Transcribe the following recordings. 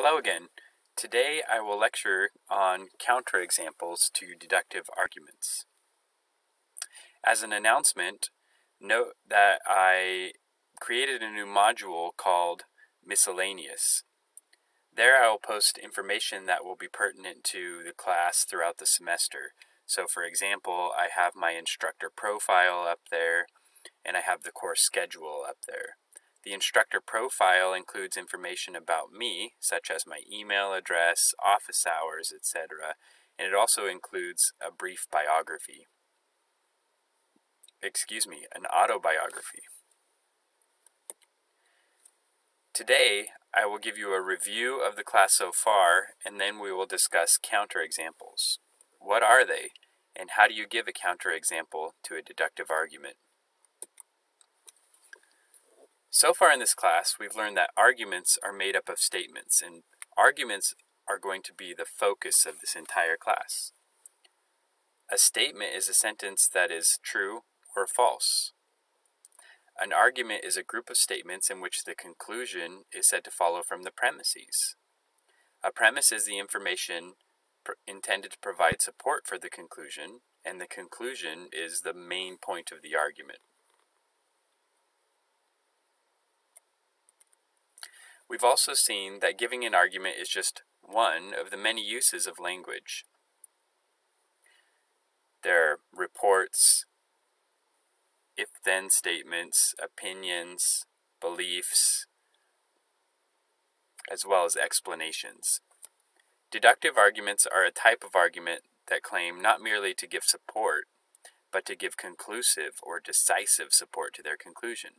Hello again. Today I will lecture on counterexamples to deductive arguments. As an announcement, note that I created a new module called Miscellaneous. There I will post information that will be pertinent to the class throughout the semester. So for example, I have my instructor profile up there, and I have the course schedule up there. The instructor profile includes information about me, such as my email address, office hours, etc., and it also includes a brief biography. An autobiography. Today, I will give you a review of the class so far, and then we will discuss counterexamples. What are they, and how do you give a counterexample to a deductive argument? So far in this class, we've learned that arguments are made up of statements, and arguments are going to be the focus of this entire class. A statement is a sentence that is true or false. An argument is a group of statements in which the conclusion is said to follow from the premises. A premise is the information intended to provide support for the conclusion, and the conclusion is the main point of the argument. We've also seen that giving an argument is just one of the many uses of language. There are reports, if-then statements, opinions, beliefs, as well as explanations. Deductive arguments are a type of argument that claim not merely to give support, but to give conclusive or decisive support to their conclusion.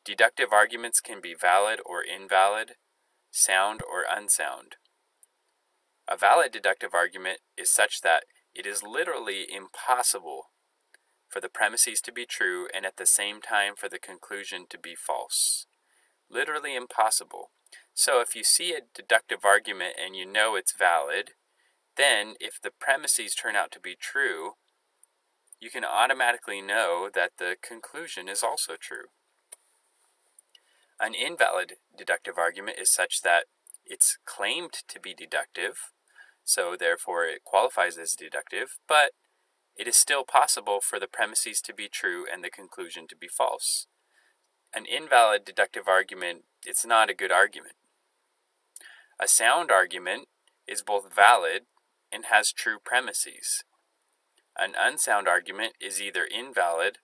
Deductive arguments can be valid or invalid, sound or unsound. A valid deductive argument is such that it is literally impossible for the premises to be true and at the same time for the conclusion to be false. Literally impossible. So if you see a deductive argument and you know it's valid, then if the premises turn out to be true, you can automatically know that the conclusion is also true. An invalid deductive argument is such that it's claimed to be deductive, so therefore it qualifies as deductive, but it is still possible for the premises to be true and the conclusion to be false. An invalid deductive argument, it's not a good argument. A sound argument is both valid and has true premises. An unsound argument is either invalid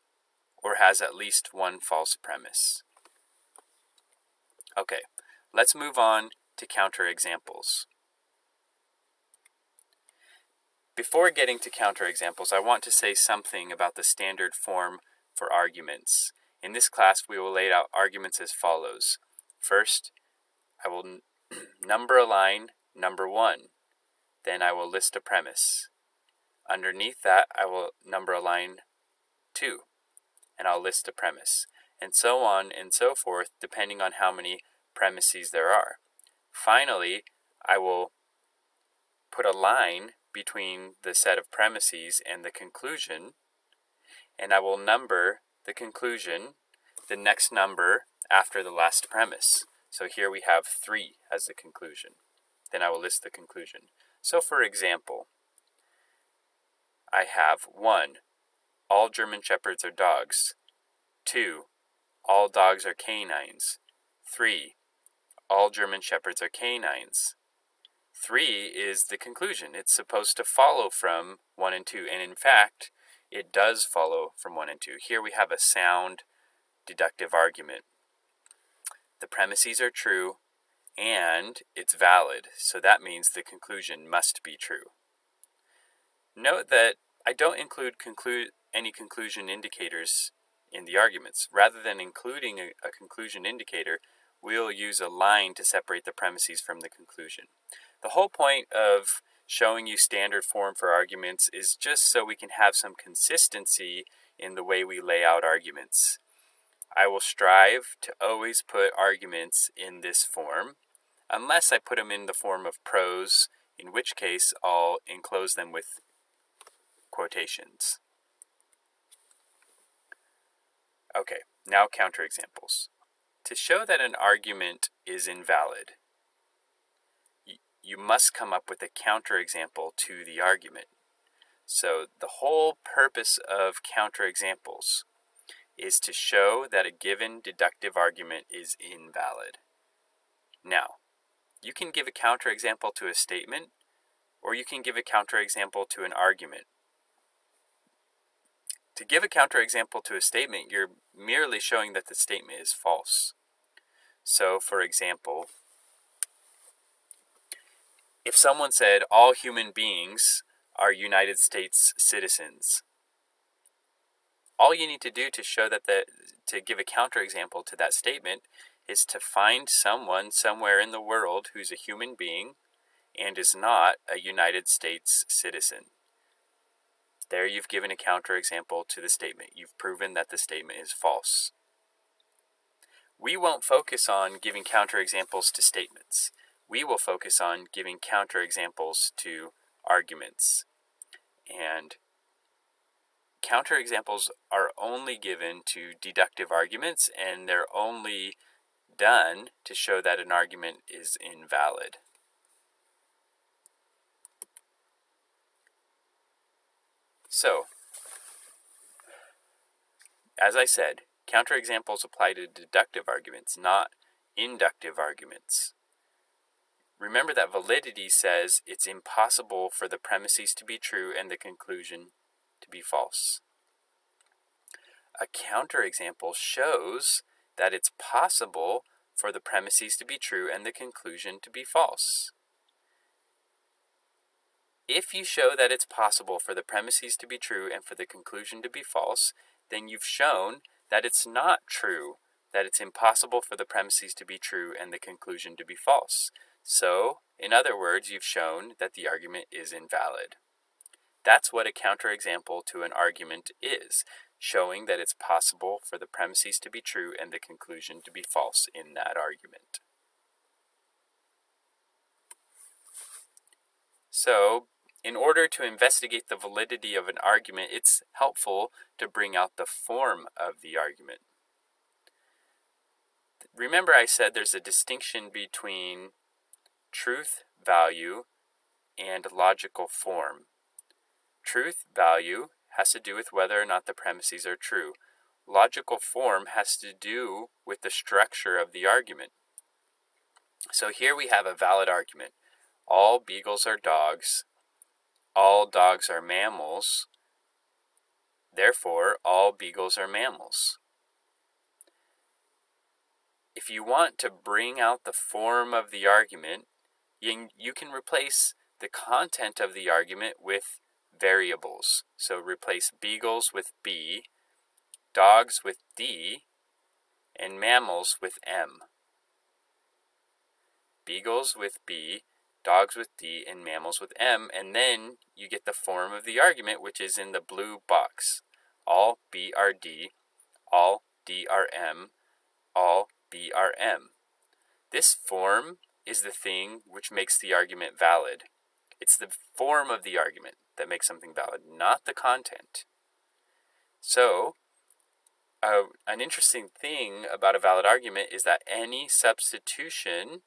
or has at least one false premise. Okay, let's move on to counterexamples. Before getting to counterexamples, I want to say something about the standard form for arguments. In this class, we will lay out arguments as follows. First, I will number a line, number 1. Then I will list a premise. Underneath that, I will number a line 2, and I'll list a premise, and so on and so forth, depending on how many premises there are. Finally, I will put a line between the set of premises and the conclusion, and I will number the conclusion, the next number after the last premise. So here we have 3 as the conclusion. Then I will list the conclusion. So for example, I have 1, all German Shepherds are dogs. 2, all dogs are canines. 3, all German Shepherds are canines. 3 is the conclusion. It's supposed to follow from 1 and 2, and in fact, it does follow from 1 and 2. Here we have a sound deductive argument. The premises are true, and it's valid, so that means the conclusion must be true. Note that I don't include any conclusion indicators in the arguments. Rather than including a conclusion indicator, we'll use a line to separate the premises from the conclusion. The whole point of showing you standard form for arguments is just so we can have some consistency in the way we lay out arguments. I will strive to always put arguments in this form, unless I put them in the form of prose, in which case I'll enclose them with quotations. Okay, now counterexamples. To show that an argument is invalid, you must come up with a counterexample to the argument. So the whole purpose of counterexamples is to show that a given deductive argument is invalid. Now, you can give a counterexample to a statement, or you can give a counterexample to an argument. To give a counterexample to a statement, you're merely showing that the statement is false. So, for example, if someone said all human beings are United States citizens, all you need to do to show that to give a counterexample to that statement is to find someone somewhere in the world who's a human being and is not a United States citizen. There you've given a counterexample to the statement. You've proven that the statement is false. We won't focus on giving counterexamples to statements. We will focus on giving counterexamples to arguments. And counterexamples are only given to deductive arguments, and they're only done to show that an argument is invalid. So, as I said, counterexamples apply to deductive arguments, not inductive arguments. Remember that validity says it's impossible for the premises to be true and the conclusion to be false. A counterexample shows that it's possible for the premises to be true and the conclusion to be false. If you show that it's possible for the premises to be true and for the conclusion to be false, then you've shown that it's not true, that it's impossible for the premises to be true and the conclusion to be false. So, in other words, you've shown that the argument is invalid. That's what a counterexample to an argument is, showing that it's possible for the premises to be true and the conclusion to be false in that argument. So, in order to investigate the validity of an argument, it's helpful to bring out the form of the argument. Remember I said there's a distinction between truth value and logical form. Truth value has to do with whether or not the premises are true. Logical form has to do with the structure of the argument. So here we have a valid argument. All beagles are dogs. All dogs are mammals. Therefore, all beagles are mammals. If you want to bring out the form of the argument, you can replace the content of the argument with variables. So replace beagles with B, dogs with D, and mammals with M. Beagles with B, dogs with D, and mammals with M, and then you get the form of the argument, which is in the blue box. All B are D, all D are M, all B are M. This form is the thing which makes the argument valid. It's the form of the argument that makes something valid, not the content. So, an interesting thing about a valid argument is that any substitution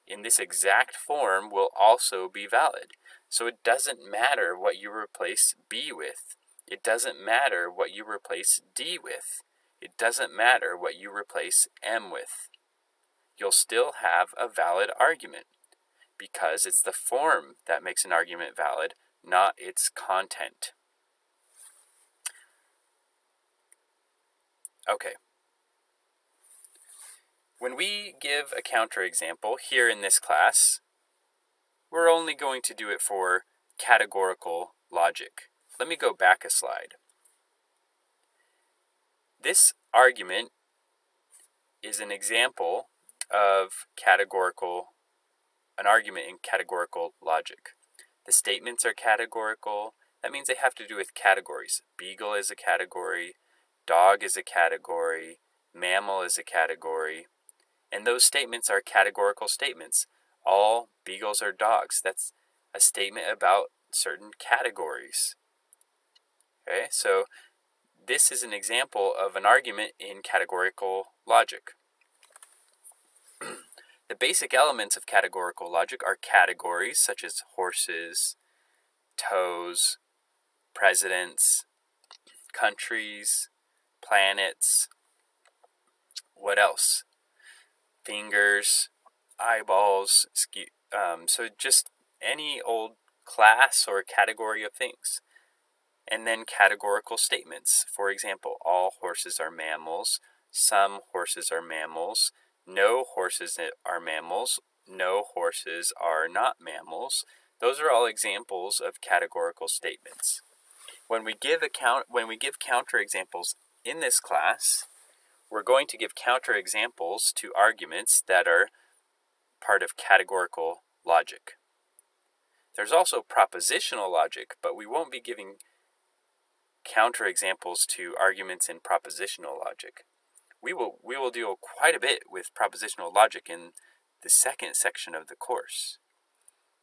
in this exact form will also be valid. So it doesn't matter what you replace B with. It doesn't matter what you replace D with. It doesn't matter what you replace M with. You'll still have a valid argument because it's the form that makes an argument valid, not its content. Okay. When we give a counterexample here in this class, we're only going to do it for categorical logic. Let me go back a slide. This argument is an example of an argument in categorical logic. The statements are categorical. That means they have to do with categories. Beagle is a category, dog is a category, mammal is a category, and those statements are categorical statements. All beagles are dogs. That's a statement about certain categories. Okay, so this is an example of an argument in categorical logic. The basic elements of categorical logic are categories such as horses, toes, presidents, countries, planets, what else? Fingers, eyeballs, so just any old class or category of things. And then categorical statements. For example, all horses are mammals, some horses are mammals, no horses are mammals, no horses are not mammals. Those are all examples of categorical statements. When we give counterexamples in this class, we're going to give counterexamples to arguments that are part of categorical logic. There's also propositional logic, but we won't be giving counterexamples to arguments in propositional logic. We will deal quite a bit with propositional logic in the second section of the course.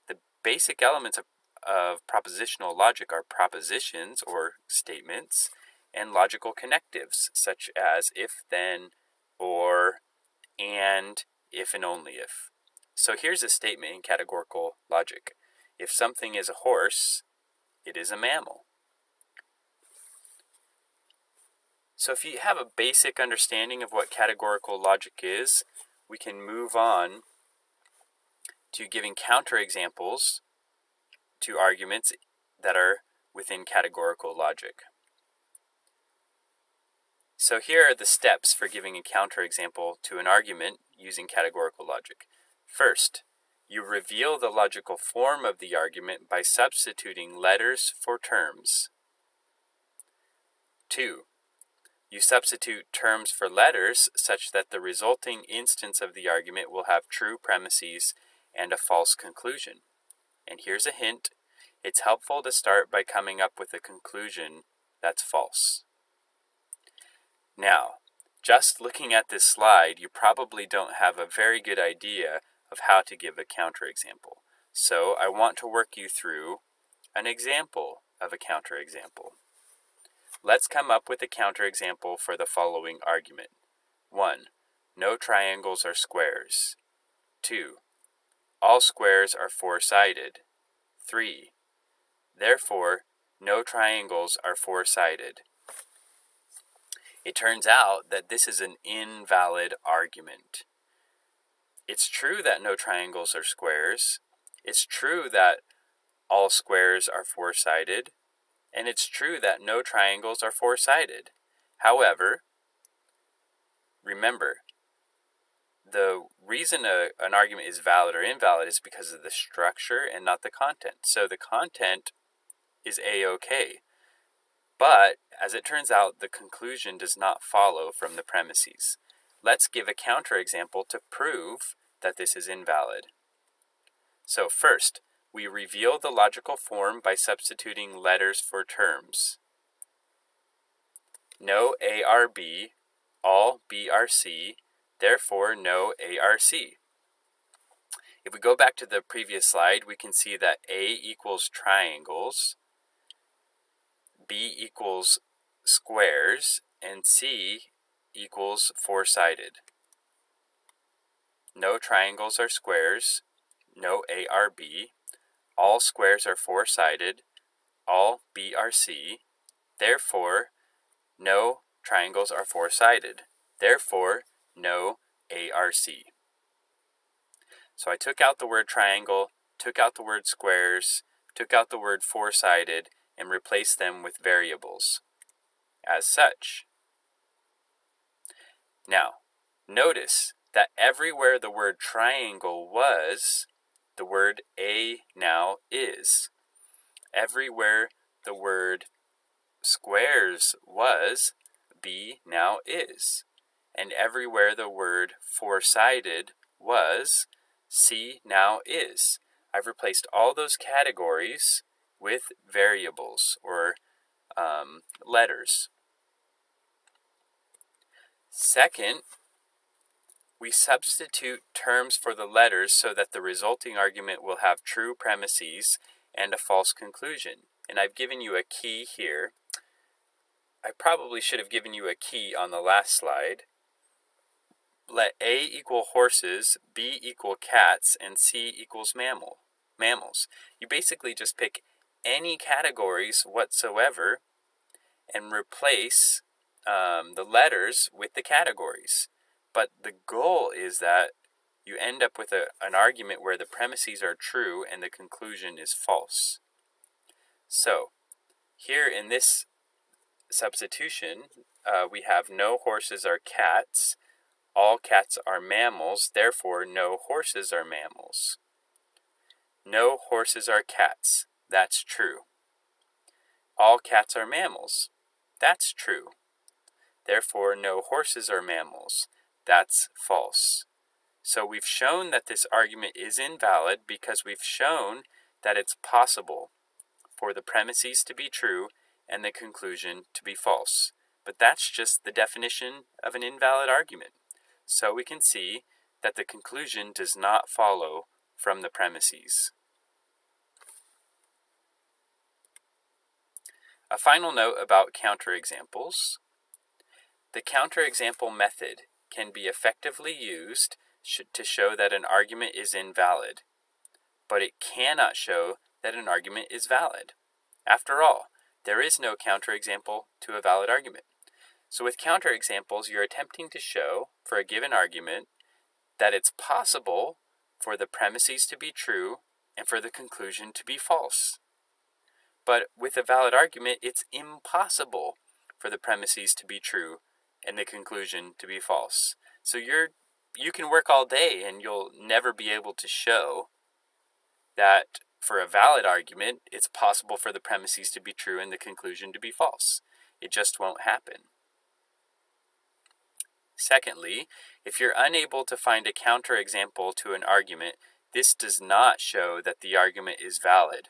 The basic elements of propositional logic are propositions or statements and logical connectives such as if, then, or, and, if and only if. So here's a statement in categorical logic. If something is a horse, it is a mammal. So if you have a basic understanding of what categorical logic is, we can move on to giving counterexamples to arguments that are within categorical logic. So here are the steps for giving a counterexample to an argument using categorical logic. First, you reveal the logical form of the argument by substituting letters for terms. 2. You substitute terms for letters such that the resulting instance of the argument will have true premises and a false conclusion. And here's a hint. It's helpful to start by coming up with a conclusion that's false. Now, just looking at this slide, you probably don't have a very good idea of how to give a counterexample. So I want to work you through an example of a counterexample. Let's come up with a counterexample for the following argument. 1. No triangles are squares. 2. All squares are four-sided. 3. Therefore, no triangles are four-sided. It turns out that this is an invalid argument. It's true that no triangles are squares. It's true that all squares are four-sided. And it's true that no triangles are four-sided. However, remember, the reason an argument is valid or invalid is because of the structure and not the content. So the content is A-OK. But, as it turns out, the conclusion does not follow from the premises. Let's give a counterexample to prove that this is invalid. So first, we reveal the logical form by substituting letters for terms. No A are B, all B are C, therefore no A are C. If we go back to the previous slide, we can see that A equals triangles, B equals squares, and C equals four-sided. No triangles are squares, no A are B, all squares are four-sided, all B are C, therefore no triangles are four-sided, therefore no A are C. So I took out the word triangle, took out the word squares, took out the word four-sided, and replaced them with variables as such. Now, notice that everywhere the word triangle was, the word A now is. Everywhere the word squares was, B now is. And everywhere the word four-sided was, C now is. I've replaced all those categories with variables or letters. Second, we substitute terms for the letters so that the resulting argument will have true premises and a false conclusion. And I've given you a key here. I probably should have given you a key on the last slide. let A equal horses, B equal cats, and C equals mammals. You basically just pick any categories whatsoever and replace the letters with the categories. But the goal is that you end up with an argument where the premises are true and the conclusion is false. So, here in this substitution, we have no horses are cats, all cats are mammals, therefore no horses are mammals. No horses are cats, that's true. All cats are mammals, that's true. Therefore no horses are mammals, that's false. So we've shown that this argument is invalid because we've shown that it's possible for the premises to be true and the conclusion to be false. But that's just the definition of an invalid argument. So we can see that the conclusion does not follow from the premises. A final note about counterexamples. The counterexample method can be effectively used to show that an argument is invalid, but it cannot show that an argument is valid. After all, there is no counterexample to a valid argument. So with counterexamples, you're attempting to show, for a given argument, that it's possible for the premises to be true and for the conclusion to be false. But with a valid argument, it's impossible for the premises to be true and the conclusion to be false. So you can work all day and you'll never be able to show that for a valid argument, it's possible for the premises to be true and the conclusion to be false. It just won't happen. Secondly, if you're unable to find a counterexample to an argument, this does not show that the argument is valid.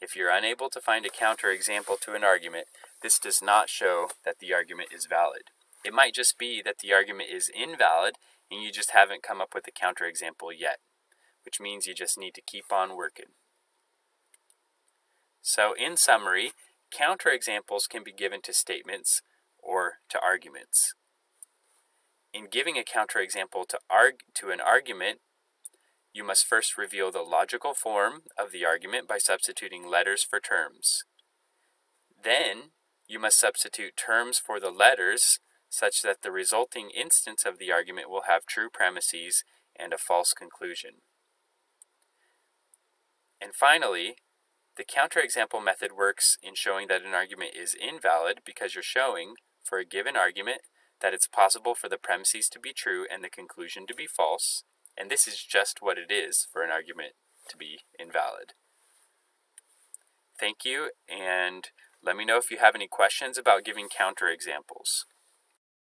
If you're unable to find a counterexample to an argument, this does not show that the argument is valid. It might just be that the argument is invalid and you just haven't come up with a counterexample yet, which means you just need to keep on working. So in summary, counterexamples can be given to statements or to arguments. In giving a counterexample to an argument, you must first reveal the logical form of the argument by substituting letters for terms. Then, you must substitute terms for the letters such that the resulting instance of the argument will have true premises and a false conclusion. And finally, the counterexample method works in showing that an argument is invalid because you're showing, for a given argument, that it's possible for the premises to be true and the conclusion to be false, and this is just what it is for an argument to be invalid. Thank you, and let me know if you have any questions about giving counterexamples.